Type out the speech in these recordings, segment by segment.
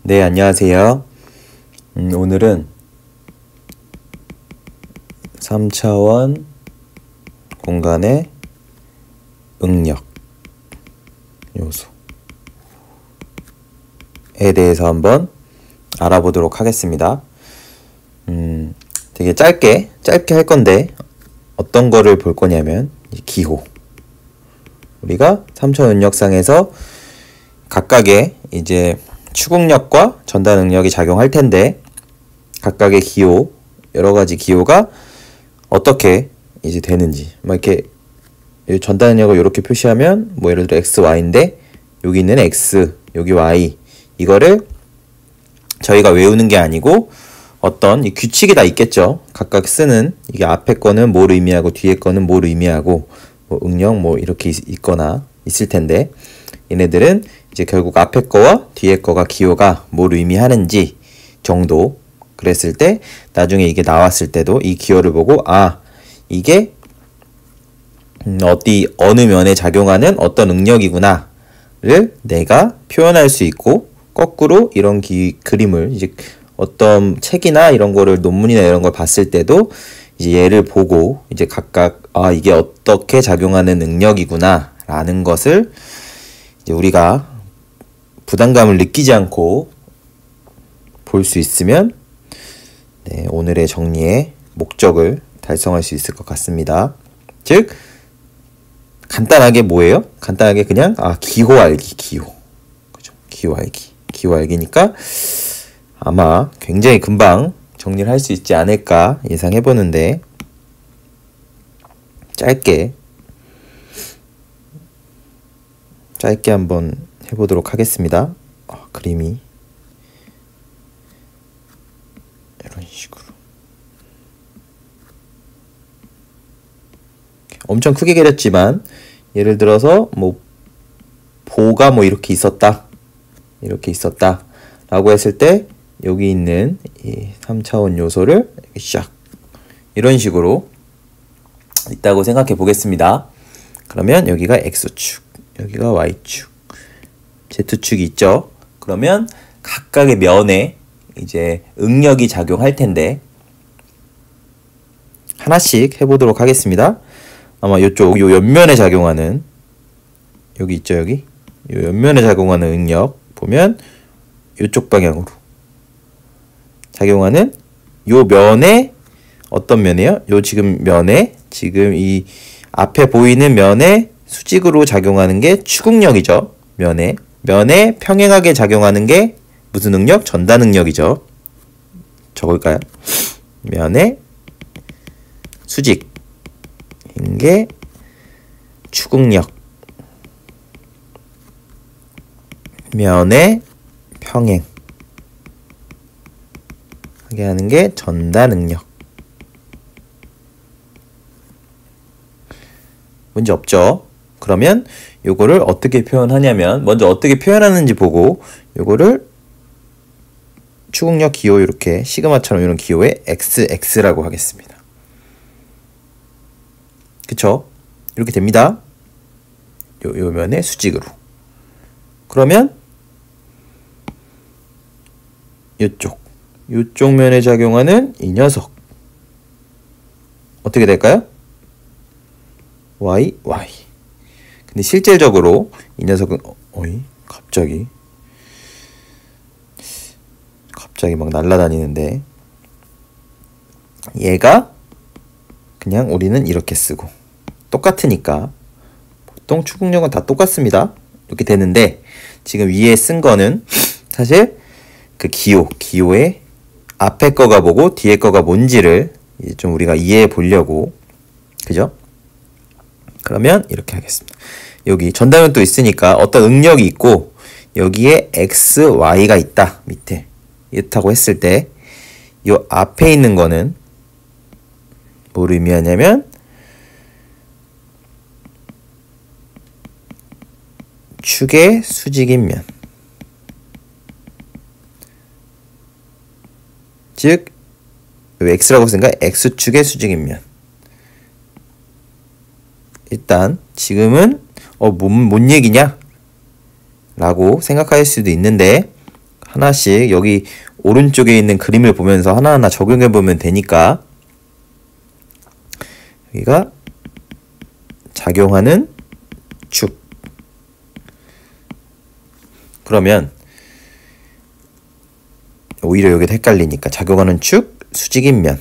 네, 안녕하세요. 오늘은 3차원 공간의 응력 요소에 대해서 한번 알아보도록 하겠습니다. 되게 짧게 할 건데 어떤 거를 볼 거냐면 기호. 우리가 3차원 응력상에서 각각의 이제 추궁력과 전달 응력이 작용할 텐데 각각의 기호, 여러 가지 기호가 어떻게 이제 되는지 막 이렇게 전달 응력을 이렇게 표시하면 뭐 예를 들어 x, y인데 여기 있는 x, 여기 y 이거를 저희가 외우는 게 아니고 어떤 이 규칙이 다 있겠죠. 각각 쓰는 이게 앞에 거는 뭘 의미하고 뒤에 거는 뭘 의미하고 뭐 응력 뭐 이렇게 있거나 있을 텐데 얘네들은 이제 결국 앞에 거와 뒤에 거가 기호가 뭘 의미하는지 정도 그랬을 때 나중에 이게 나왔을 때도 이 기호를 보고 이게 어느 면에 작용하는 어떤 응력이구나를 내가 표현할 수 있고 거꾸로 이런 그림을 이제 어떤 책이나 이런 거를 논문이나 이런 걸 봤을 때도 이제 얘를 보고 이제 각각 이게 어떻게 작용하는 능력이구나 라는 것을 이제 우리가 부담감을 느끼지 않고 볼 수 있으면 오늘의 정리의 목적을 달성할 수 있을 것 같습니다. 즉 간단하게 뭐예요? 간단하게 그냥 기호 알기, 그죠? 기호 알기니까 아마 굉장히 금방 정리를 할 수 있지 않을까 예상해 보는데 짧게 한번 해보도록 하겠습니다. 그림이 이런 식으로 엄청 크게 그렸지만 예를 들어서 뭐 보가 뭐 이렇게 있었다 라고 했을 때 여기 있는 이 3차원 요소를 샥 이런 식으로 있다고 생각해 보겠습니다. 그러면 여기가 X축, 여기가 Y축, Z축이 있죠. 그러면 각각의 면에 이제 응력이 작용할 텐데 하나씩 해보도록 하겠습니다. 아마 요 옆면에 작용하는 여기 있죠, 요 옆면에 작용하는 응력 보면 요쪽 방향으로 작용하는 요 면에 어떤 면이에요? 지금 이 앞에 보이는 면에 수직으로 작용하는 게 추궁력이죠. 면에 평행하게 작용하는 게 무슨 능력? 전달 능력이죠. 적을까요? 면에 수직인 게 추궁력, 면에 평행하게 하는 게 전달 능력. 문제 없죠? 그러면 요거를 어떻게 표현하냐면 먼저 어떻게 표현하는지 보고 요거를 추궁력 기호 이렇게 시그마처럼 이런 기호에 xx라고 하겠습니다. 그쵸? 이렇게 됩니다. 요 면에 수직으로. 그러면 요쪽 면에 작용하는 이 녀석 어떻게 될까요? y. 근데 실질적으로 이 녀석은 갑자기 막 날아다니는데 얘가 그냥 우리는 이렇게 쓰고 똑같으니까 보통 추궁력은 다 똑같습니다. 이렇게 되는데 지금 위에 쓴 거는 사실 그 기호의 앞에 거가 뭐고 뒤에 거가 뭔지를 이제 좀 우리가 이해해 보려고 그죠? 그러면 이렇게 하겠습니다. 여기 전달면 또 있으니까 어떤 응력이 있고 여기에 x, y가 있다. 밑에 이렇다고 했을 때 이 앞에 있는 거는 뭘 의미하냐면 축의 수직인 면 즉 x라고 했으니까 x축의 수직인 면 일단 지금은 뭔 얘기냐? 라고 생각할 수도 있는데 하나씩 여기 오른쪽에 있는 그림을 보면서 하나하나 적용해 보면 되니까 여기가 작용하는 축. 그러면 오히려 여기도 헷갈리니까 작용하는 축, 수직인 면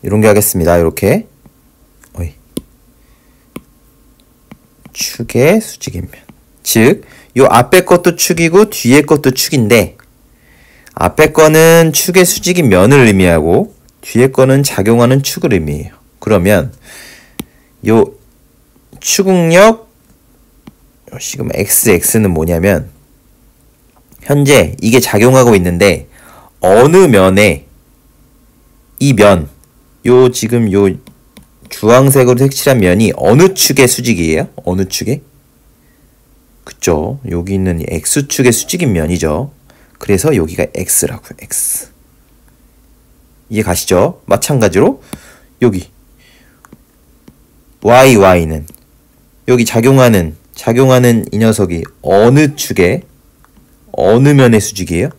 이런 게 하겠습니다. 이렇게 축의 수직인 면. 즉, 요 앞에 것도 축이고 뒤에 것도 축인데 앞에 거는 축의 수직인 면을 의미하고 뒤에 거는 작용하는 축을 의미해요. 그러면 요 추궁력 지금 xx는 뭐냐면 현재 이게 작용하고 있는데 어느 면에 이 면, 요 지금 요 주황색으로 색칠한 면이 어느 축의 수직이에요? 어느 축에? 그쵸? 여기 있는 x축의 수직인 면이죠. 그래서 여기가 x라고요. x. 이해 가시죠? 마찬가지로 여기 y는 여기 작용하는 이 녀석이 어느 축의 어느 면의 수직이에요?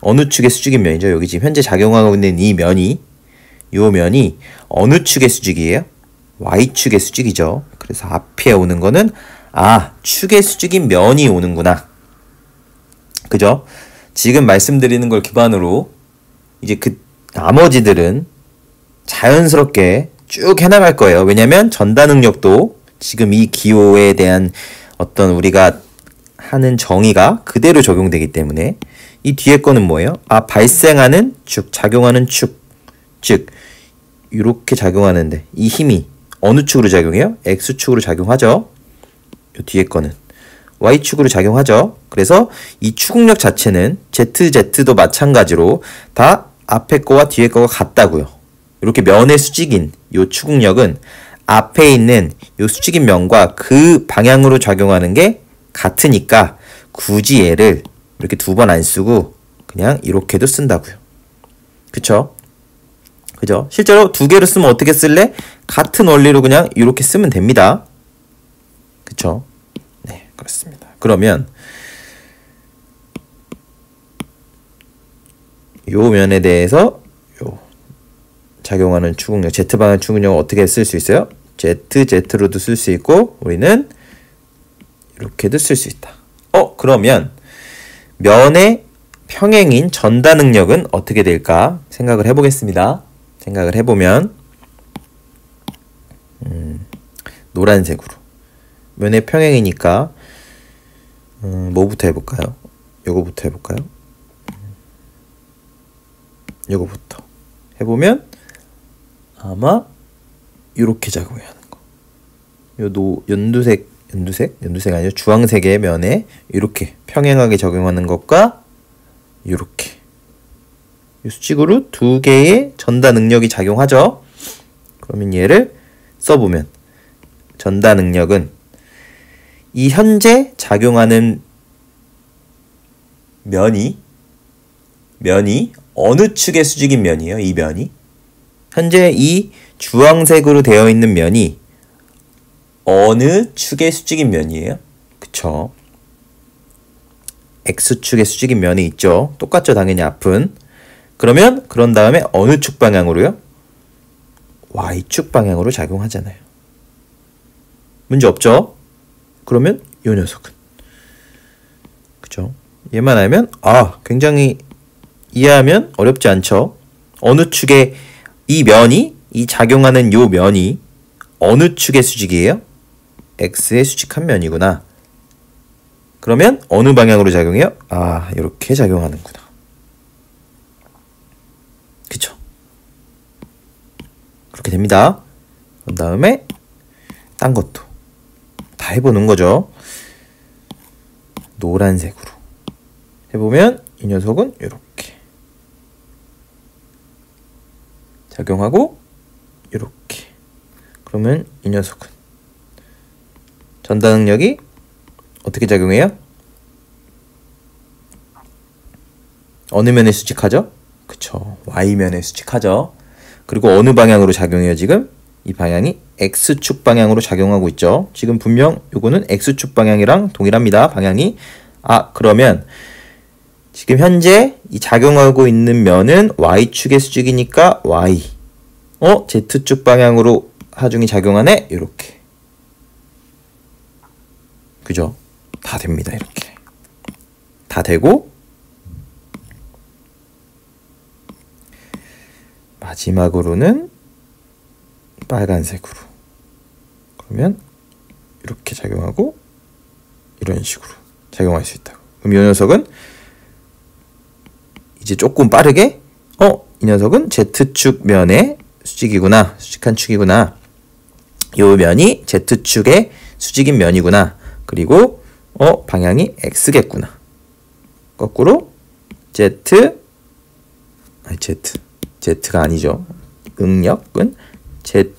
어느 축의 수직인 면이죠. 여기 지금 현재 작용하고 있는 이 면이 요 면이 어느 축의 수직이에요? y축의 수직이죠. 그래서 앞에 오는 거는 축의 수직인 면이 오는구나. 그죠? 지금 말씀드리는 걸 기반으로 이제 그 나머지들은 자연스럽게 쭉 해나갈 거예요. 왜냐면 전다 능력도 지금 이 기호에 대한 어떤 우리가 하는 정의가 그대로 적용되기 때문에 이 뒤에 거는 뭐예요? 발생하는 축, 작용하는 축. 즉 이렇게 작용하는데 이 힘이 어느 축으로 작용해요? X축으로 작용하죠. 요 뒤에 거는 Y축으로 작용하죠. 그래서 이 추궁력 자체는 ZZ도 마찬가지로 다 앞에 거와 뒤에 거가 같다고요. 이렇게 면의 수직인 요 추궁력은 앞에 있는 요 수직인 면과 그 방향으로 작용하는 게 같으니까 굳이 얘를 이렇게 두 번 안 쓰고 그냥 이렇게도 쓴다고요. 그쵸? 그죠? 실제로 두 개로 쓰면 어떻게 쓸래? 같은 원리로 그냥 이렇게 쓰면 됩니다. 그쵸? 네, 그렇습니다. 그러면 요 면에 대해서 요 작용하는 추궁력, Z방향 추궁력을 어떻게 쓸 수 있어요? ZZ로도 쓸 수 있고 우리는 이렇게도 쓸 수 있다. 그러면 면의 평행인 전다 능력은 어떻게 될까 생각을 해보겠습니다. 생각을 해보면 노란색으로 면의 평행이니까 뭐부터 해볼까요? 요거부터 해볼까요? 요거부터 해보면 아마 이렇게 작용해야 하는 거. 요 연두색 아니죠? 주황색의 면에 이렇게 평행하게 적용하는 것과 이렇게 수직으로 두 개의 전다 능력이 작용하죠. 그러면 얘를 써보면 전다 능력은 이 현재 작용하는 면이 어느 축의 수직인 면이에요? 이 면이 현재 이 주황색으로 되어 있는 면이 어느 축의 수직인 면이에요? 그쵸? X축의 수직인 면이 있죠. 똑같죠, 당연히 앞은. 그런 다음에 어느 축 방향으로요? Y축 방향으로 작용하잖아요. 문제 없죠? 그러면 요 녀석은 그죠? 얘만 알면 굉장히 이해하면 어렵지 않죠? 어느 축의 이 작용하는 요 면이 어느 축의 수직이에요? X의 수직한 면이구나. 그러면 어느 방향으로 작용해요? 이렇게 작용하는구나. 그쵸? 그렇게 됩니다. 그 다음에 딴 것도 다 해보는 거죠. 노란색으로 해보면 이 녀석은 이렇게 작용하고 이렇게. 그러면 이 녀석은 전다 능력이 어떻게 작용해요? 어느 면에 수직하죠? 그쵸. Y면에 수직하죠. 그리고 어느 방향으로 작용해요, 지금? 이 방향이 X축 방향으로 작용하고 있죠. 지금 분명 요거는 X축 방향이랑 동일합니다. 방향이. 그러면 지금 현재 이 작용하고 있는 면은 y축의 수직이니까 y. z축 방향으로 하중이 작용하네? 이렇게. 그죠? 다 됩니다. 이렇게. 다 되고 마지막으로는 빨간색으로. 그러면 이렇게 작용하고 이런 식으로 작용할 수 있다고. 그럼 이 녀석은 이제 조금 빠르게 이 녀석은 Z축 면의 수직이구나. 수직한 축이구나. 요 면이 Z축의 수직인 면이구나. 그리고 방향이 X겠구나. 거꾸로 Z가 아니죠. 응력은 Z.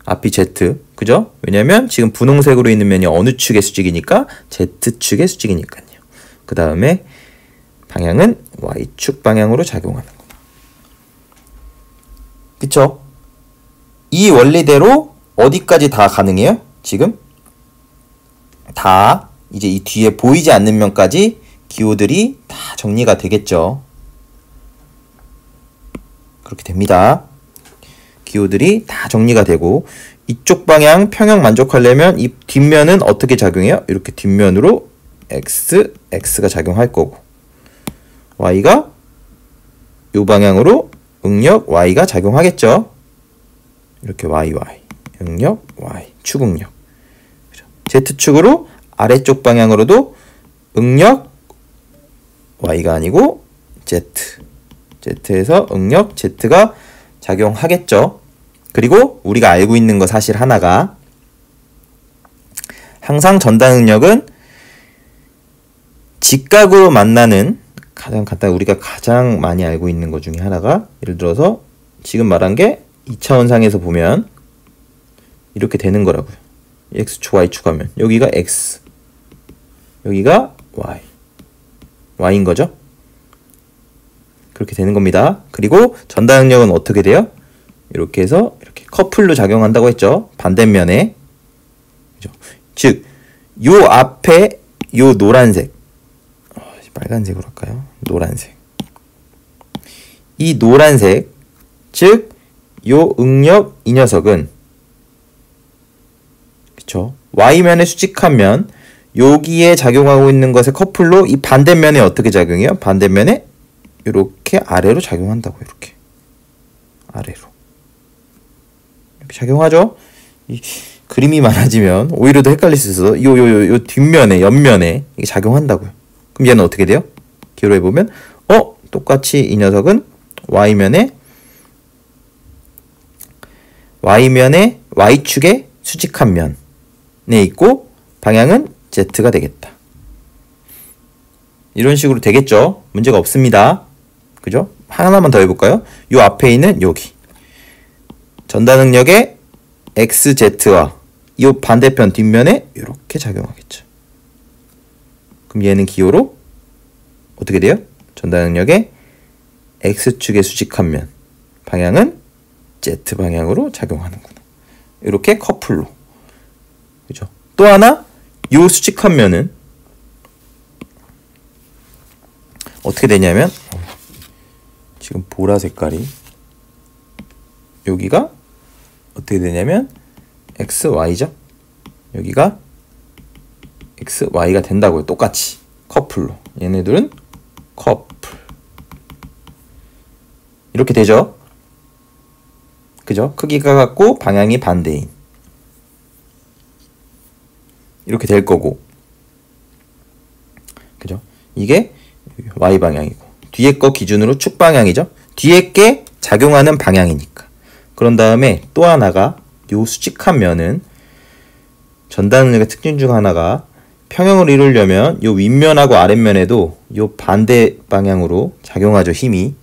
앞이 Z. 그죠? 왜냐면 지금 분홍색으로 있는 면이 어느 축의 수직이니까 Z축의 수직이니까요. 그 다음에 방향은 Y축 방향으로 작용하는 거. 그쵸? 이 원리대로 어디까지 다 가능해요? 지금? 다 이제 이 뒤에 보이지 않는 면까지 기호들이 다 정리가 되겠죠. 그렇게 됩니다. 기호들이 다 정리가 되고 이쪽 방향 평형 만족하려면 이 뒷면은 어떻게 작용해요? 이렇게 뒷면으로 X가 작용할 거고 Y가 이 방향으로 응력 Y가 작용하겠죠. 이렇게 Y, 응력 Y, 축응력. Z축으로 아래쪽 방향으로도 응력 Y가 아니고 Z에서 응력 Z가 작용하겠죠. 그리고 우리가 알고 있는 거 사실 하나가 항상 전단 응력은 직각으로 만나는 가장 간단 우리가 가장 많이 알고 있는 것 중에 하나가 예를 들어서 지금 말한 게 2차원상에서 보면 이렇게 되는 거라고요. X축, Y축 하면 여기가 X, 여기가 Y, Y인 거죠. 그렇게 되는 겁니다. 그리고 전단 응력은 어떻게 돼요? 이렇게 해서 이렇게 커플로 작용한다고 했죠. 반대면에. 그죠? 즉, 요 앞에 요 노란색. 빨간색으로 할까요? 노란색. 이 노란색, 즉, 요 응력 이 녀석은 그쵸? Y면에 수직한 면, 여기에 작용하고 있는 것의 커플로 이 반대면에 어떻게 작용해요? 반대면에 이렇게 아래로 작용한다고. 이렇게 아래로 이렇게 작용하죠. 이 그림이 많아지면 오히려 더 헷갈릴 수 있어서 요 뒷면에 옆면에 이게 작용한다고요. 그럼 얘는 어떻게 돼요? 기호로 해보면 똑같이 이 녀석은 Y면에 Y축의 수직한 면에 있고 방향은 Z가 되겠다. 이런 식으로 되겠죠. 문제가 없습니다. 그죠? 하나만 더 해볼까요? 요 앞에 있는 여기 전단 응력의 XZ와 이 반대편 뒷면에 이렇게 작용하겠죠. 그럼 얘는 기호로 어떻게 돼요? 전단 응력의 X축의 수직한 면 방향은 Z 방향으로 작용하는구나. 이렇게 커플로. 그죠? 또 하나 요 수직한 면은 어떻게 되냐면 지금 보라 색깔이 여기가 어떻게 되냐면 XY죠. 여기가 XY가 된다고요. 똑같이 커플로. 얘네들은 커플. 이렇게 되죠. 그죠? 크기가 같고 방향이 반대인. 이렇게 될 거고. 그죠? 이게 Y 방향이고 뒤에 거 기준으로 축 방향이죠. 뒤에 게 작용하는 방향이니까. 그런 다음에 또 하나가 요 수직한 면은 전단 응력의 특징 중 하나가 평형을 이루려면 요 윗면하고 아랫면에도 요 반대 방향으로 작용하죠. 힘이.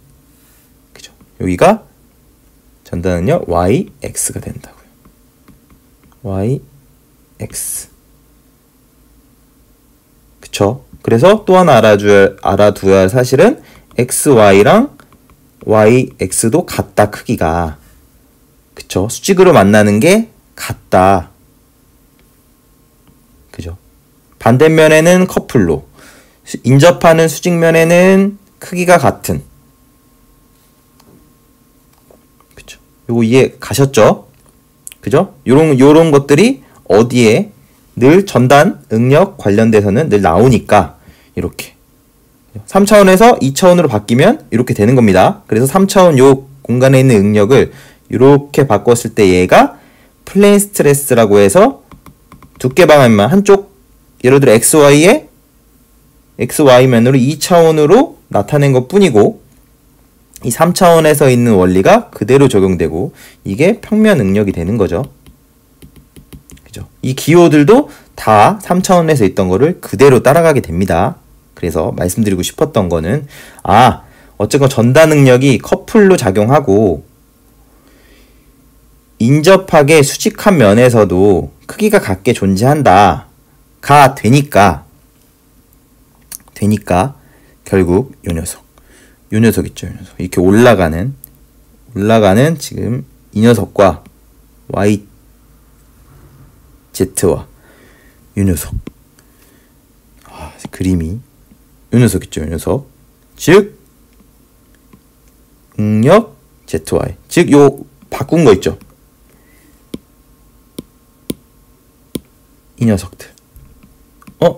그죠? 여기가 전단 응력 YX가 된다고요. YX. 그쵸? 그래서 또 하나 알아두어야 할 사실은 XY랑 YX도 같다, 크기가. 그쵸? 수직으로 만나는 게 같다. 그죠? 반대면에는 커플로, 인접하는 수직면에는 크기가 같은. 그쵸. 요거 이해 가셨죠? 그죠? 요런 것들이 어디에 늘 전단 응력 관련돼서는 늘 나오니까 이렇게 3차원에서 2차원으로 바뀌면 이렇게 되는 겁니다. 그래서 3차원 요 공간에 있는 응력을 이렇게 바꿨을 때 얘가 플레인 스트레스라고 해서 두께 방향만 한쪽 예를 들어 XY에 XY면으로 2차원으로 나타낸 것 뿐이고 이 3차원에서 있는 원리가 그대로 적용되고 이게 평면 응력이 되는 거죠. 그죠? 이 기호들도 다 3차원에서 있던 거를 그대로 따라가게 됩니다. 그래서 말씀드리고 싶었던 거는 어쨌건 전단 응력이 커플로 작용하고 인접하게 수직한 면에서도 크기가 같게 존재한다 가 되니까 결국 요 녀석 있죠. 요 녀석. 이렇게 올라가는 지금 이 녀석과 YZ와 요 녀석 그림이 요 녀석 있죠. 요 녀석. 즉 응력 ZY 즉 요 바꾼 거 있죠. 이 녀석들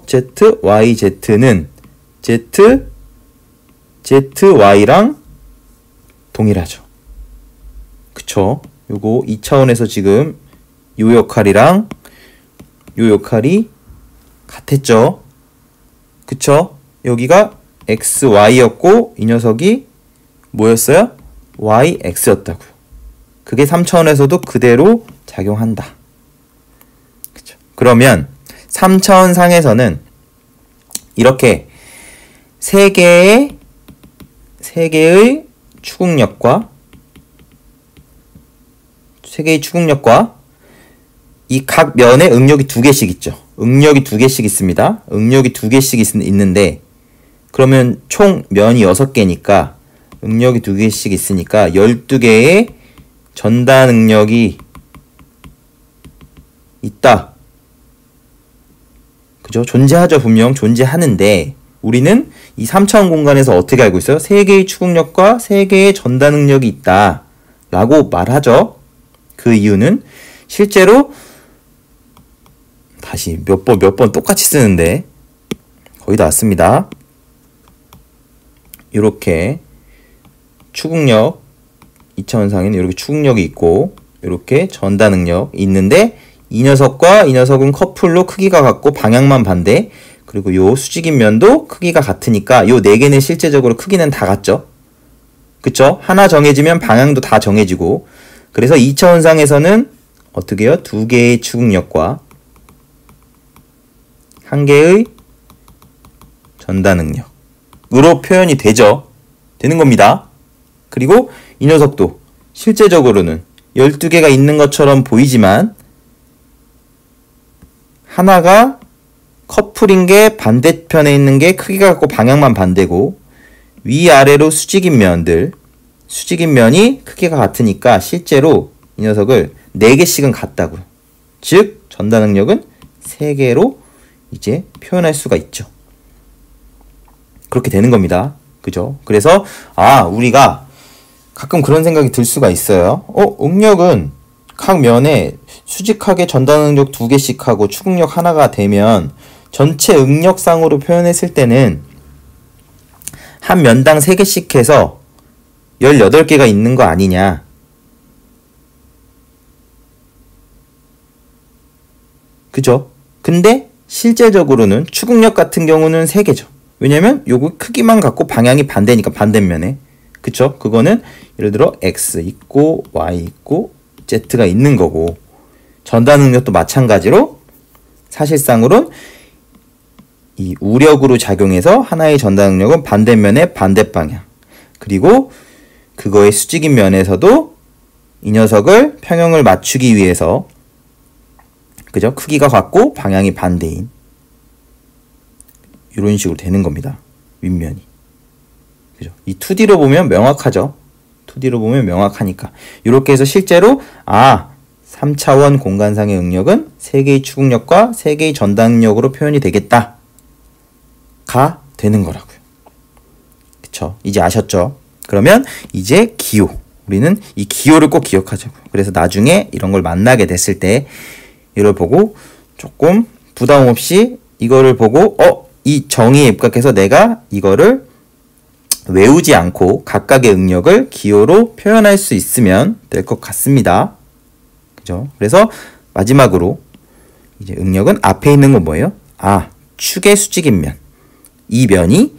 Z, Y, Z는 Z, ZY랑 동일하죠. 그쵸? 요거 2차원에서 지금 요 역할이랑 요 역할이 같았죠. 그쵸? 여기가 XY였고 이 녀석이 뭐였어요? YX였다고요. 그게 3차원에서도 그대로 작용한다. 그쵸? 그러면 3차원 상에서는 이렇게 세 개의 추궁력과 이 각 면에 응력이 2개씩 있죠. 응력이 2개씩 있습니다. 응력이 2개씩 있는데 그러면 총 면이 6개니까 응력이 2개씩 있으니까 12개의 전단 응력이 있다. 그죠? 존재하죠. 분명 존재하는데 우리는 이 3차원 공간에서 어떻게 알고 있어요? 3개의 추궁력과 3개의 전단 응력이 있다 라고 말하죠. 그 이유는 실제로 다시 몇 번 똑같이 쓰는데 거의 다 왔습니다. 이렇게 추궁력 2차원상에는 이렇게 추궁력이 있고 이렇게 전단 응력 있는데 이 녀석과 이 녀석은 커플로 크기가 같고 방향만 반대. 그리고 요 수직인 면도 크기가 같으니까 요 4개는 실제적으로 크기는 다 같죠. 그쵸? 하나 정해지면 방향도 다 정해지고 그래서 2차원상에서는 어떻게 해요? 2개의 추궁력과 1개의 전단 응력으로 표현이 되는 겁니다. 그리고 이 녀석도 실제적으로는 12개가 있는 것처럼 보이지만 하나가 커플인 게 반대편에 있는 게 크기가 같고 방향만 반대고 위아래로 수직인 면이 크기가 같으니까 실제로 이 녀석을 4개씩은 같다고요. 즉 전단 응력은 3개로 이제 표현할 수가 있죠. 그렇게 되는 겁니다. 그죠? 그래서 우리가 가끔 그런 생각이 들 수가 있어요. 응력은 각 면에 수직하게 전단 응력 2개씩 하고 추궁력 하나가 되면 전체 응력상으로 표현했을 때는 한 면당 3개씩 해서 18개가 있는 거 아니냐. 그죠? 근데 실제적으로는 추궁력 같은 경우는 3개죠. 왜냐면 요거 크기만 갖고 방향이 반대니까 반대면에. 그쵸? 그거는 예를 들어 X 있고 Y 있고 Z가 있는 거고 전단 응력도 마찬가지로 사실상으로는 이 우력으로 작용해서 하나의 전단 응력은 반대면의 반대 방향 그리고 그거의 수직인 면에서도 이 녀석을 평형을 맞추기 위해서 그죠? 크기가 같고 방향이 반대인 이런 식으로 되는 겁니다. 윗면이. 그죠? 이 2D로 보면 명확하죠? 2D로 보면 명확하니까. 이렇게 해서 실제로 3차원 공간상의 응력은 3개의 추궁력과 3개의 전단 응력으로 표현이 되겠다. 가 되는 거라고요. 그쵸? 이제 아셨죠? 그러면 이제 기호. 우리는 이 기호를 꼭 기억하자고요. 그래서 나중에 이런 걸 만나게 됐을 때 이걸 보고 조금 부담 없이 이거를 보고 이 정의에 입각해서 내가 이거를 외우지 않고 각각의 응력을 기호로 표현할 수 있으면 될 것 같습니다. 그죠? 그래서 마지막으로 이제 응력은 앞에 있는 건 뭐예요? 축의 수직인 면. 이 면이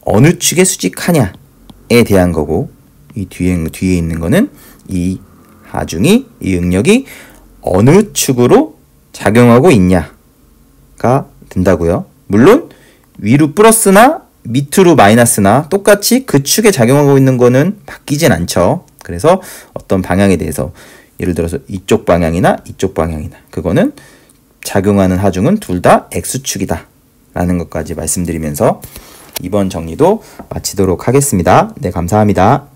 어느 축에 수직하냐에 대한 거고, 이 뒤에 있는 거는 이 하중이, 이 응력이 어느 축으로 작용하고 있냐가 된다고요. 물론 위로 플러스나 밑으로 마이너스나 똑같이 그 축에 작용하고 있는 거는 바뀌진 않죠. 그래서 어떤 방향에 대해서 예를 들어서 이쪽 방향이나 이쪽 방향이나 그거는 작용하는 하중은 둘 다 X축이다 라는 것까지 말씀드리면서 이번 정리도 마치도록 하겠습니다. 네, 감사합니다.